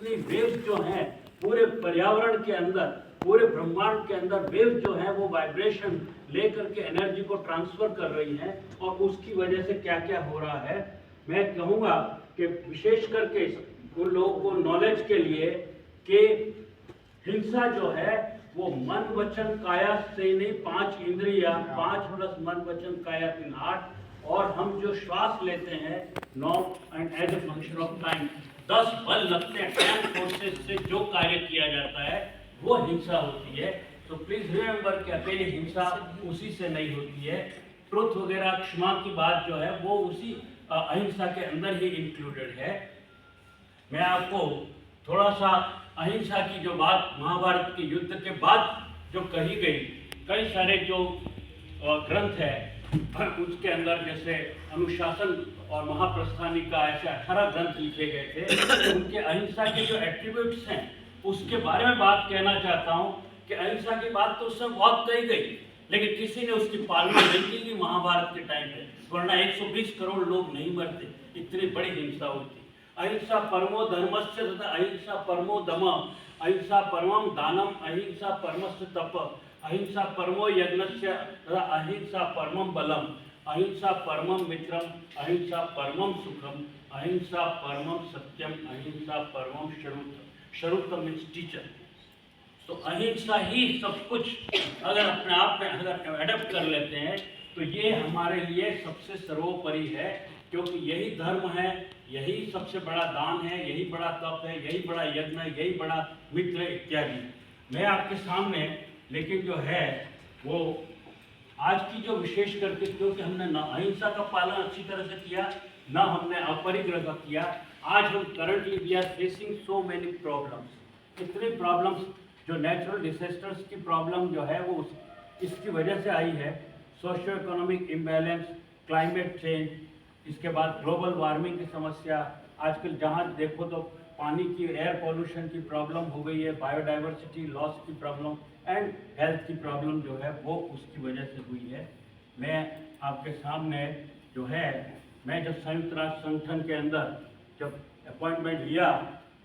जितनी वेव्स जो हैं पूरे पर्यावरण के अंदर, पूरे ब्रह्मांड के अंदर वेव्स जो है वो वाइब्रेशन लेकर के एनर्जी को ट्रांसफर कर रही हैं, और उसकी वजह से क्या क्या हो रहा है मैं कहूँगा कि विशेष करके उन लोगों को नॉलेज के लिए कि हिंसा जो है वो मन वचन काया से नहीं, 5 इंद्रिया, 5 प्लस मन वचन काया 3 8, और हम जो श्वास लेते हैं 9 and as a function of time 10 बल लगते हैं, 10 फोर्सेस से जो कार्य किया जाता है वो हिंसा होती है। तो प्लीज रिमेंबर कि अकेली हिंसा उसी से नहीं होती है। ट्रुथ वगैरह क्षमा की बात जो है वो उसी अहिंसा के अंदर ही इंक्लूडेड है। मैं आपको थोड़ा सा अहिंसा की जो बात महाभारत के युद्ध के बाद जो कही गई, कई सारे जो ग्रंथ है उसके अंदर जैसे अनुशासन और महाप्रस्थानिका ऐसे 18 ग्रंथ लिखे गए थे, तो उनके अहिंसा के जो एट्रीब्यूट्स हैं उसके बारे में बात कहना चाहता हूँ कि अहिंसा की बात तो उससे बहुत कही गई, लेकिन किसी ने उसकी पालना नहीं की थी महाभारत के टाइम पे, वरना 120 करोड़ लोग नहीं मरते, इतनी बड़ी हिंसा होती। अहिंसा परमो धर्मस्य तथा अहिंसा परमो दम, अहिंसा परमम दानम, अहिंसा परमस्य तप, अहिंसा परमो यज्ञस्य तथा अहिंसा परमम बलम, अहिंसा परमम मित्रम, अहिंसा परमम सुखम, अहिंसा परमम सत्यम, अहिंसा परमम शरुत। शरुत मीन्स टीचर। तो अहिंसा ही सब कुछ अगर अपने आप में अगर एडप्ट कर लेते हैं तो ये हमारे लिए सबसे सर्वोपरि है, क्योंकि यही धर्म है, यही सबसे बड़ा दान है, यही बड़ा तप है, यही बड़ा यज्ञ है, यही बड़ा मित्र इत्यादि। मैं आपके सामने लेकिन जो है वो आज की जो विशेष करके, क्योंकि हमने न अहिंसा का पालन अच्छी तरह से किया, न हमने अपरिग्रह का किया, आज हम currently we are facing so many problems, इतनी प्रॉब्लम्स जो नेचुरल डिजास्टर्स की प्रॉब्लम जो है वो इसकी वजह से आई है, socio economic imbalance, climate change, इसके बाद ग्लोबल वार्मिंग की समस्या, आजकल जहाँ देखो तो पानी की, एयर पोल्यूशन की प्रॉब्लम हो गई है, बायोडाइवर्सिटी लॉस की प्रॉब्लम एंड हेल्थ की प्रॉब्लम जो है वो उसकी वजह से हुई है। मैं आपके सामने जो है, मैं जब संयुक्त राष्ट्र संगठन के अंदर जब अपॉइंटमेंट लिया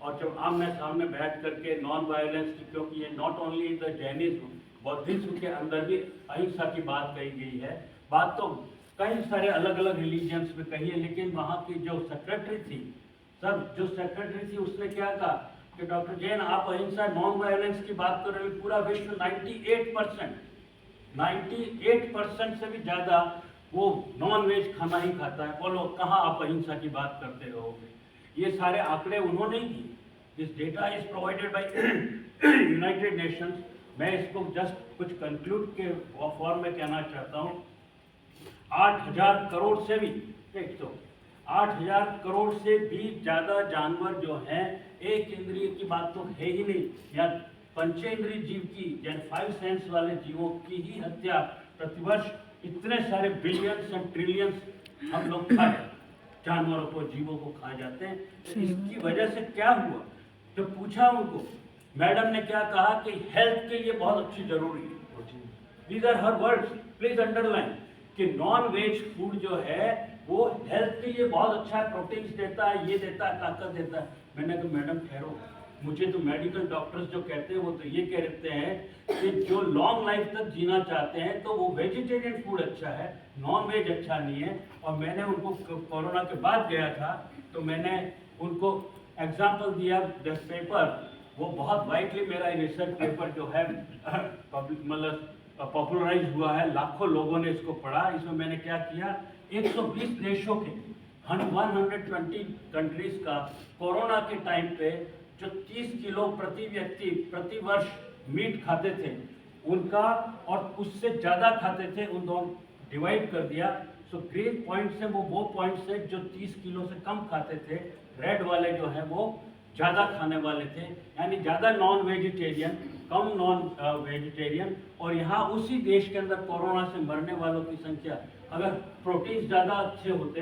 और जब आमने सामने बैठ करके नॉन वायलेंस की, क्योंकि ये नॉट ओनली द जैनिज्म, बौद्धिज्म के अंदर भी अहिंसा की बात कही गई है। बात तो कई सारे अलग अलग रिलीजियंस में कही है, लेकिन वहाँ की जो सेक्रेटरी थी, सब जो सेक्रेटरी थी उसने क्या कहा कि डॉक्टर जैन आप अहिंसा नॉन वायलेंस की बात कर रहे हो, पूरा विश्व 98% से भी ज़्यादा वो नॉन वेज खाना ही खाता है, बोलो कहाँ आप अहिंसा की बात करते रहोगे। ये सारे आंकड़े उन्होंने ही दिए, this data is provided by United Nations. मैं इसको जस्ट कुछ कंक्लूड के फॉर्म में कहना चाहता हूँ। 8,000 करोड़ से भी, एक तो 8,000 करोड़ से भी ज़्यादा जानवर जो हैं, एक इंद्रिय की बात तो है ही नहीं, या पंचेंद्रिय जीव की, जैसे 5 सेंस वाले जीवों की ही हत्या प्रतिवर्ष इतने सारे बिलियंस एंड ट्रिलियंस हम लोग खा जाते हैं, जानवरों को, जीवों को खा जाते हैं। तो इसकी वजह से क्या हुआ, तो पूछा उनको, मैडम ने क्या कहा कि हेल्थ के लिए बहुत अच्छी जरूरी है। These are her words, please underline कि नॉन वेज फूड जो है वो हेल्थ के लिए बहुत अच्छा है, प्रोटीन्स देता है, ये देता है, ताकत देता है। मैंने कहा मैडम ठहरो, मुझे तो मेडिकल डॉक्टर्स जो कहते हैं वो तो ये कहते हैं कि जो लॉन्ग लाइफ तक जीना चाहते हैं तो वो वेजिटेरियन फूड अच्छा है, नॉन वेज अच्छा नहीं है। और मैंने उनको कोरोना के बाद गया था तो मैंने उनको एग्जाम्पल दिया, द पेपर वो बहुत वाइडली मेरा रिसर्च पेपर जो है पब्लिक मतलब पॉपुलराइज हुआ है, लाखों लोगों ने इसको पढ़ा। इसमें मैंने क्या किया, 120 देशों के 120 कंट्रीज का कोरोना के टाइम पे जो 30 किलो प्रति व्यक्ति प्रति वर्ष मीट खाते थे उनका, और उससे ज़्यादा खाते थे, उन दोनों डिवाइड कर दिया। सो ग्रीन पॉइंट्स है वो पॉइंट्स है जो 30 किलो से कम खाते थे, रेड वाले जो है वो ज़्यादा खाने वाले थे, यानी ज़्यादा नॉन वेजिटेरियन, कम नॉन वेजिटेरियन। और यहाँ उसी देश के अंदर कोरोना से मरने वालों की संख्या, अगर प्रोटीन ज़्यादा अच्छे होते,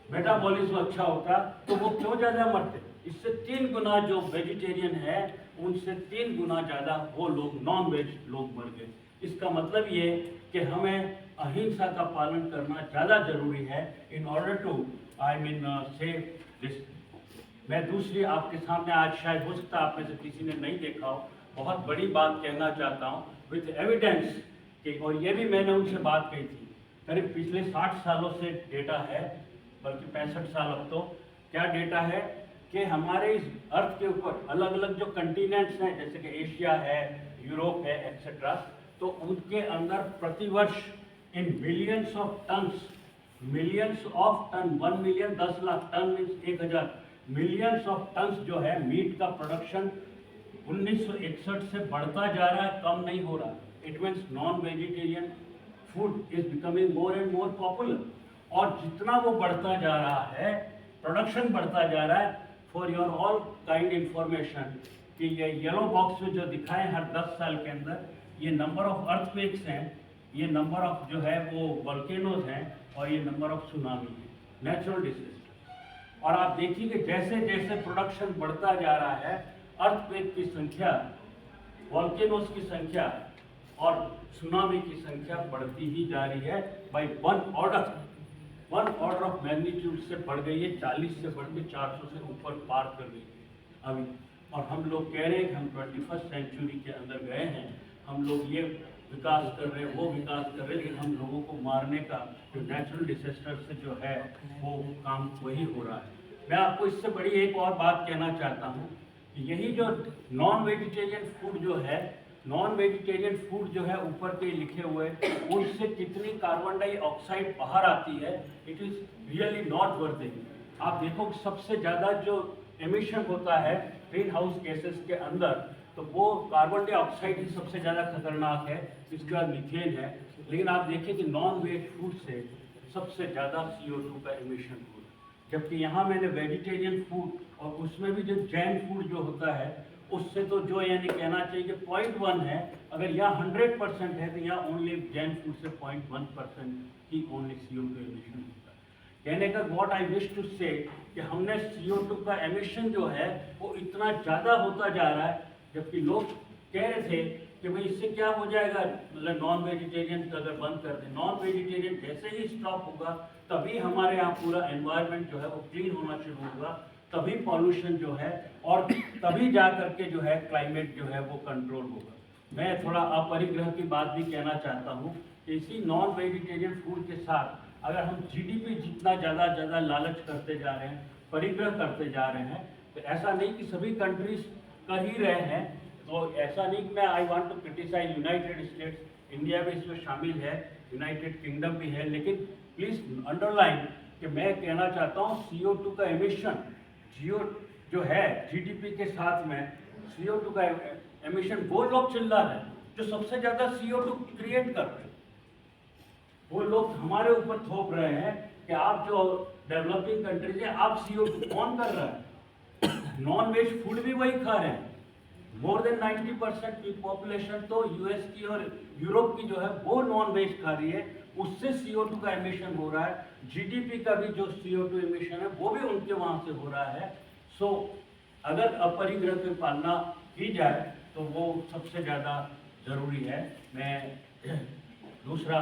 मेटाबॉलिज्म अच्छा होता, तो वो क्यों ज़्यादा मरते। इससे 3 गुना जो वेजिटेरियन है उनसे 3 गुना ज़्यादा वो लोग नॉन वेज लोग मर गए। इसका मतलब ये कि हमें अहिंसा का पालन करना ज़्यादा जरूरी है in order to save this मैं दूसरी आपके सामने आज शायद हो सकता है आप में से किसी ने नहीं देखा हो, बहुत बड़ी बात कहना चाहता हूँ विथ एविडेंस कि, और ये भी मैंने उनसे बात कही थी, करीब पिछले 60 सालों से डेटा है, बल्कि 65 साल अब तो, क्या डेटा है कि हमारे इस अर्थ के ऊपर अलग अलग जो कंटिनेंट्स हैं, जैसे कि एशिया है, यूरोप है, एक्सेट्रा, तो उनके अंदर प्रतिवर्ष in billions of tons, millions of ton, 1 million 10 lakh ton means 1000 millions of tons जो है मीट का प्रोडक्शन 1961 से बढ़ता जा रहा है, कम नहीं हो रहा। It means non vegetarian food is becoming more and more popular, और जितना वो बढ़ता जा रहा है, प्रोडक्शन बढ़ता जा रहा है। For your all kind information कि ये येलो बॉक्स में जो दिखाए हर 10 साल के अंदर, ये नंबर ऑफ अर्थक्वेक्स हैं, ये नंबर ऑफ जो है वो वोल्केनोज हैं, और ये नंबर ऑफ सुनामी है, नेचुरल डिजास्टर। और आप देखिए कि जैसे जैसे प्रोडक्शन बढ़ता जा रहा है, अर्थक्वेक की संख्या, वोल्केनोज की संख्या और सुनामी की संख्या बढ़ती ही जा रही है by one order of magnitude से बढ़ गई है, 40 से बढ़ के 400 से ऊपर पार कर गई है अभी। और हम लोग कह रहे हैं कि हम 21st सेंचुरी के अंदर गए हैं, हम लोग ये विकास कर रहे हैं, वो विकास कर रहे हैं, लेकिन हम लोगों को मारने का जो नेचुरल डिजास्टर से जो है वो काम वही हो रहा है। मैं आपको इससे बड़ी एक और बात कहना चाहता हूँ, यही जो नॉन वेजिटेरियन फूड जो है, नॉन वेजिटेरियन फूड जो है ऊपर के लिखे हुए, उनसे कितनी कार्बन डाइऑक्साइड बाहर आती है, it is really not worth it. आप देखो सबसे ज़्यादा जो एमिशन होता है ग्रीन हाउस गैसेस के अंदर, तो वो कार्बन डाइऑक्साइड ही सबसे ज़्यादा खतरनाक है, इसके बाद मीथेन है। लेकिन आप देखिए कि नॉन वेज फूड से सबसे ज़्यादा CO2 का एमिशन हो रहा है, जबकि यहाँ मैंने वेजिटेरियन फूड और उसमें भी जो जैन फूड जो होता है, उससे तो जो यानी कहना चाहिए कि 0.1 है, अगर यहाँ 100% है तो यहाँ ओनली जैन फूड से 0.1% ही ओनली CO2 एमिशन होता है। कहने का व्हाट आई विश टू से कि हमने CO2 का एमिशन जो है वो इतना ज़्यादा होता जा रहा है, जबकि लोग कह रहे थे कि भाई इससे क्या हो जाएगा, मतलब नॉन वेजिटेरियन अगर बंद कर दें, नॉन वेजिटेरियन जैसे ही स्टॉप होगा तभी हमारे यहाँ पूरा एनवायरनमेंट जो है वो क्लीन होना शुरू होगा, तभी पॉल्यूशन जो है और तभी जा करके जो है क्लाइमेट जो है वो कंट्रोल होगा। मैं थोड़ा अपरिग्रह की बात भी कहना चाहता हूँ कि इसी नॉन वेजिटेरियन फूड के साथ अगर हम GDP जितना ज़्यादा लालच करते जा रहे हैं, परिग्रह करते जा रहे हैं, तो ऐसा नहीं कि सभी कंट्रीज कर ही रहे हैं, तो ऐसा नहीं कि मैं I want to criticise United States, India भी इसमें शामिल है, यूनाइटेड किंगडम भी है, लेकिन प्लीज अंडरलाइन कि मैं कहना चाहता हूँ CO2 का एमिशन जो है GDP के साथ में CO2 का एमिशन वो लोग चिल्ला रहे हैं जो सबसे ज़्यादा CO2 क्रिएट कर रहे हैं, वो लोग हमारे ऊपर थोप रहे हैं कि आप जो डेवलपिंग कंट्रीज है आप CO2 कौन कर रहा है, नॉन वेज फूड भी वही खा रहे हैं। मोर देन 90% की पॉपुलेशन तो US की और यूरोप की जो है वो नॉन वेज खा रही है, उससे CO2 का एमिशन हो रहा है, GDP का भी जो CO2 एमिशन है वो भी उनके वहाँ से हो रहा है। सो अगर अपरिग्रह की पालना की जाए तो वो सबसे ज़्यादा ज़रूरी है। मैं दूसरा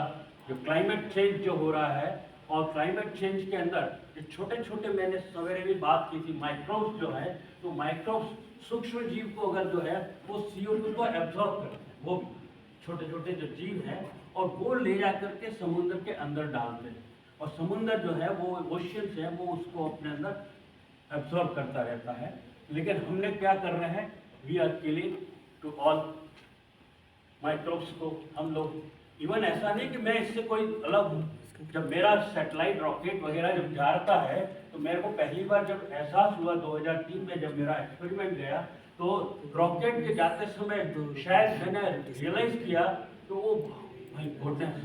जो क्लाइमेट चेंज जो हो रहा है, और क्लाइमेट चेंज के अंदर जो छोटे छोटे, मैंने सवेरे भी बात की थी, माइक्रोब्स जो है, तो माइक्रोब्स सूक्ष्म जीव को अगर जो है वो CO2 को एब्जॉर्ब करते हैं, वो छोटे छोटे जो जीव हैं, और वो ले जा करके समुद्र के अंदर डालते हैं, और समुद्र जो है वो ओशियंस है वो उसको अपने अंदर एब्जॉर्ब करता रहता है। लेकिन हमने क्या कर रहे हैं, we are killing to all microbes को हम लोग। इवन ऐसा नहीं कि मैं इससे कोई अलग हूँ, जब मेरा सैटेलाइट रॉकेट वगैरह जब जाता है तो मेरे को पहली बार जब एहसास हुआ 2003 में जब मेरा एक्सपेरिमेंट गया, तो रॉकेट के जाते समय शायद मैंने रियलाइज किया तो वो भाई गोडनेस,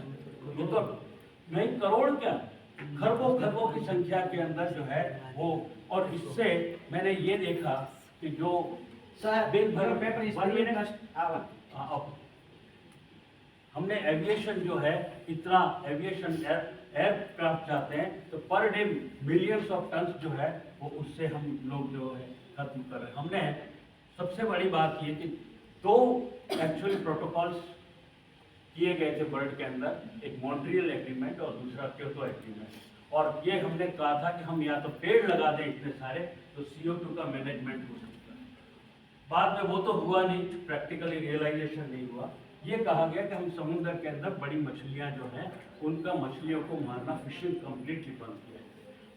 ये तो नहीं करोड़ क्या खरबों की संख्या के अंदर जो है वो। और इससे मैंने ये देखा कि जो दिन भर हमने एविएशन जो है, इतना एविएशन एयरक्राफ्ट जाते हैं तो per day millions of tons जो है वो उससे हम लोग जो है खत्म कर रहे हैं। हमने सबसे बड़ी बात ये कि 2 एक्चुअली प्रोटोकॉल्स किए गए थे वर्ल्ड के अंदर, एक मॉन्ट्रियल एग्रीमेंट और दूसरा क्योटो एग्रीमेंट, और ये हमने कहा था कि हम या तो पेड़ लगा दें इतने सारे तो CO2 का मैनेजमेंट हो सकता है। बाद में वो तो हुआ नहीं, प्रैक्टिकली रियलाइजेशन नहीं हुआ। ये कहा गया कि हम समुद्र के अंदर बड़ी मछलियां जो हैं उनका मछलियों को मारना, फिशिंग कंप्लीटली बंद किया।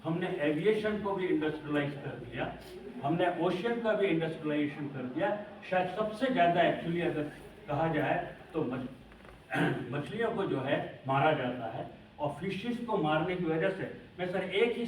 हमने एविएशन को भी इंडस्ट्रियलाइज कर दिया, हमने ओशियन का भी इंडस्ट्रियलाइजेशन कर दिया। शायद सबसे ज़्यादा एक्चुअली अगर कहा जाए तो मछलियों को जो है मारा जाता है, और फिशेस को मारने की वजह से मैं सर एक ही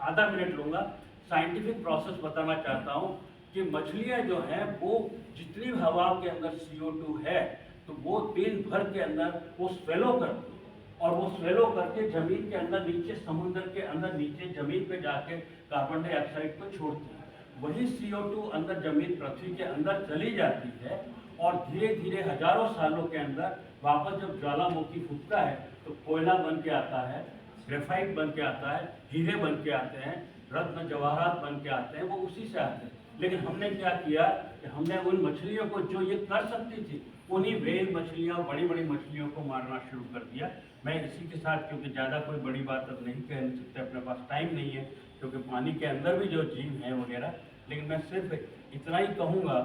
आधा मिनट लूँगा, साइंटिफिक प्रोसेस बताना चाहता हूँ कि मछलियाँ जो हैं वो जितनी हवा के अंदर CO2 है तो वो दिन भर के अंदर वो स्वेलो करती है, और वो स्वेलो करके जमीन के अंदर नीचे, समुद्र के अंदर नीचे जमीन पे जाके कार्बन डाइऑक्साइड को छोड़ती है। वही CO2 अंदर जमीन, पृथ्वी के अंदर चली जाती है, और धीरे धीरे हजारों सालों के अंदर वापस जब ज्वालामुखी फूटता है तो कोयला बन के आता है, ग्रेफाइट बन के आता है, हीरे बन के आते हैं, रत्न जवाहरात बन के आते हैं, वो उसी से आते हैं। लेकिन हमने क्या किया कि हमने उन मछलियों को जो ये कर सकती थी, उन्हीं व्हेल मछलियाँ, बड़ी बड़ी मछलियों को मारना शुरू कर दिया। मैं इसी के साथ, क्योंकि ज़्यादा कोई बड़ी बात अब नहीं कह सकते, अपने पास टाइम नहीं है, क्योंकि पानी के अंदर भी जो जीव हैं वगैरह, लेकिन मैं सिर्फ इतना ही कहूँगा,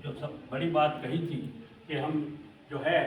जो सब बड़ी बात कही थी कि हम जो है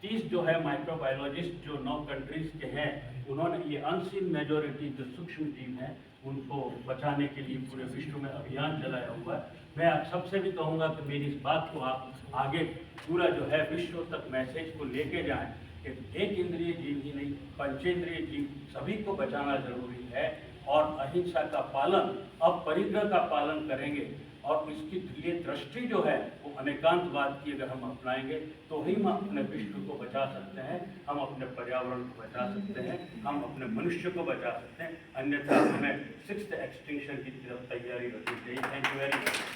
30 जो है माइक्रोबायोलॉजिस्ट जो 9 कंट्रीज़ के हैं, उन्होंने ये अनसीन मेजॉरिटी जो सूक्ष्म जीव हैं उनको बचाने के लिए पूरे विश्व में अभियान चलाया हुआ है। मैं आप सबसे भी कहूँगा कि मेरी इस बात को आप आगे पूरा जो है विश्व तक मैसेज को लेके जाएं कि एक इंद्रिय जीव ही नहीं, पंचेंद्रिय जीव सभी को बचाना जरूरी है, और अहिंसा का पालन, अब परिग्रह का पालन करेंगे, और इसकी ये दृष्टि जो है वो अनेकांतवाद की अगर हम अपनाएंगे तो ही हम अपने विश्व को बचा सकते हैं, हम अपने पर्यावरण को बचा सकते हैं, हम अपने मनुष्य को बचा सकते हैं। अन्यथा हमें 6th एक्सटिंक्शन की तरफ तैयारी रखनी चाहिए। Thank you very much.